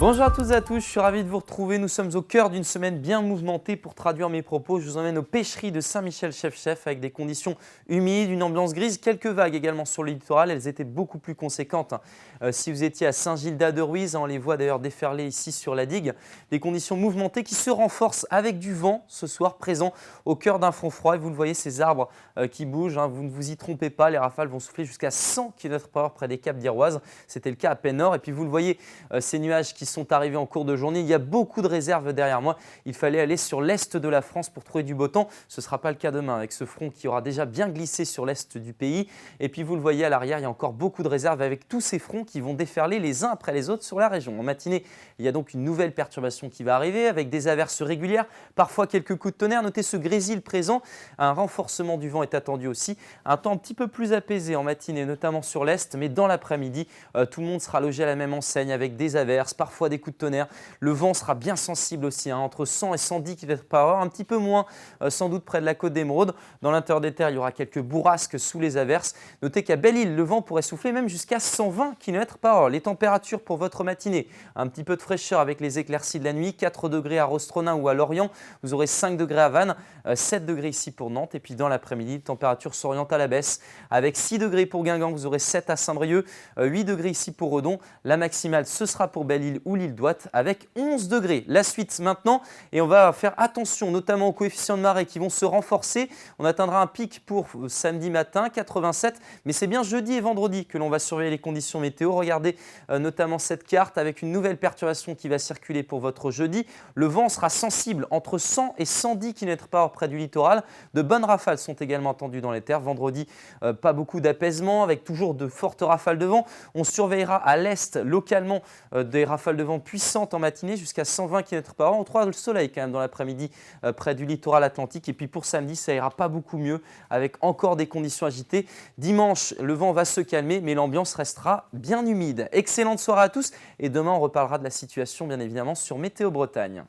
Bonjour à toutes et à tous, je suis ravi de vous retrouver. Nous sommes au cœur d'une semaine bien mouvementée. Pour traduire mes propos, je vous emmène aux pêcheries de Saint-Michel-Chef-Chef avec des conditions humides, une ambiance grise, quelques vagues également sur le littoral. Elles étaient beaucoup plus conséquentes. Si vous étiez à Saint-Gildas-de-Ruiz, on les voit d'ailleurs déferler ici sur la digue. Des conditions mouvementées qui se renforcent avec du vent ce soir présent au cœur d'un front froid. Et vous le voyez, ces arbres qui bougent, vous ne vous y trompez pas, les rafales vont souffler jusqu'à 100 km/h près des caps d'Iroise. C'était le cas à Pénord. Et puis vous le voyez, ces nuages qui sont arrivés en cours de journée. Il y a beaucoup de réserves derrière moi. Il fallait aller sur l'est de la France pour trouver du beau temps. Ce ne sera pas le cas demain avec ce front qui aura déjà bien glissé sur l'est du pays. Et puis vous le voyez à l'arrière, il y a encore beaucoup de réserves avec tous ces fronts qui vont déferler les uns après les autres sur la région. En matinée, il y a donc une nouvelle perturbation qui va arriver avec des averses régulières, parfois quelques coups de tonnerre. Notez ce grésil présent. Un renforcement du vent est attendu aussi. Un temps un petit peu plus apaisé en matinée, notamment sur l'est, mais dans l'après-midi, tout le monde sera logé à la même enseigne avec des averses, parfois des coups de tonnerre. Le vent sera bien sensible aussi, entre 100 et 110 km/h, un petit peu moins sans doute près de la côte d'Émeraude. Dans l'intérieur des terres, il y aura quelques bourrasques sous les averses. Notez qu'à Belle-Île, le vent pourrait souffler même jusqu'à 120 km/h. Les températures pour votre matinée, un petit peu de fraîcheur avec les éclaircies de la nuit, 4 degrés à Rostronin ou à Lorient, vous aurez 5 degrés à Vannes, 7 degrés ici pour Nantes. Et puis dans l'après-midi, la température s'oriente à la baisse avec 6 degrés pour Guingamp, vous aurez 7 à Saint-Brieuc, 8 degrés ici pour Redon. La maximale, ce sera pour Belle-Île ou l'île d'Ouate avec 11 degrés. La suite maintenant, et on va faire attention notamment aux coefficients de marée qui vont se renforcer. On atteindra un pic pour samedi matin, 87, mais c'est bien jeudi et vendredi que l'on va surveiller les conditions météo. Regardez notamment cette carte avec une nouvelle perturbation qui va circuler pour votre jeudi. Le vent sera sensible entre 100 et 110 km/h près du littoral. De bonnes rafales sont également attendues dans les terres. Vendredi, pas beaucoup d'apaisement avec toujours de fortes rafales de vent. On surveillera à l'est localement des rafales de vent puissantes en matinée jusqu'à 120 km/h. On trouvera le soleil quand même dans l'après-midi près du littoral atlantique. Et puis pour samedi, ça ira pas beaucoup mieux avec encore des conditions agitées. Dimanche, le vent va se calmer, mais l'ambiance restera bien humide. Excellente soirée à tous et demain, on reparlera de la situation bien évidemment sur Météo Bretagne.